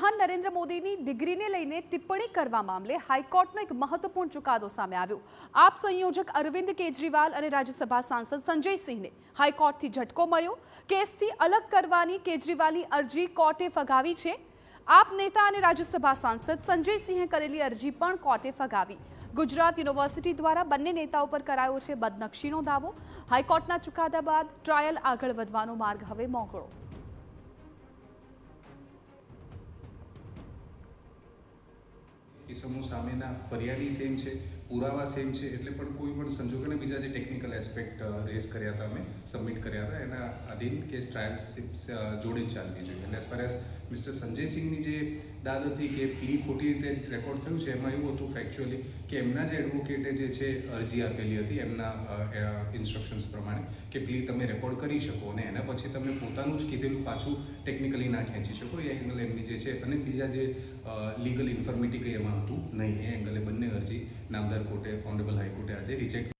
વડાપ્રધાન નરેન્દ્ર મોદીની ડિગ્રીને લઈને ટિપ્પણી કરવા મામલે હાઈકોર્ટનો એક મહત્વપૂર્ણ ચુકાદો સામે આવ્યો। આપ સંયોજક અરવિંદ કેજરીવાલ અને રાજ્યસભા સાંસદ સંજય સિંહને હાઈકોર્ટથી ઝટકો મળ્યો। કેસથી અલગ કરવાની કેજરીવાલની અરજી કોર્ટે ફગાવી છે। આપ નેતા અને રાજ્યસભા સાંસદ સંજય સિંહે કરેલી અરજી પણ કોર્ટે ફગાવી। ગુજરાત યુનિવર્સિટી દ્વારા બંને નેતાઓ પર કરાયો છે બદનક્ષીનો દાવો। હાઈકોર્ટના ચુકાદા બાદ ટ્રાયલ આગળ વધવાનો માર્ગ હવે મોકળો। સમૂહ સામેના ફરિયાદી સેમ છે, પુરાવા સેમ છે, એટલે પણ કોઈ પણ સંજોગોને બીજા જે ટેકનિકલ એસ્પેક્ટ રેસ કર્યા હતા, અમે સબમિટ કર્યા હતા, એના આધીન કે ટ્રાયલ જોડે જ ચાલવી જોઈએ। એટલે as far as mister Sanjay સિંહની જે દાદ હતી કે પ્લી ખોટી રીતે રેકોર્ડ થયું છે, એમાં એવું હતું ફેક્ચ્યુઅલી કે એમના જે એડવોકેટે જે છે અરજી આપેલી હતી એમના ઇન્સ્ટ્રક્શન્સ પ્રમાણે કે પ્લી તમે રેકોર્ડ કરી શકો અને એના પછી તમે પોતાનું જ કીધેલું પાછું ટેકનિકલી ના ખેંચી શકો, એ એંગલ એમની જે છે અને બીજા જે લીગલ ઇન્ફર્મિટી કંઈ એમાં હતું નહીં, એ એંગલે બંને અરજી નામદાર કોર્ટે, ઓનરેબલ હાઈકોર્ટે આજે રિજેક્ટ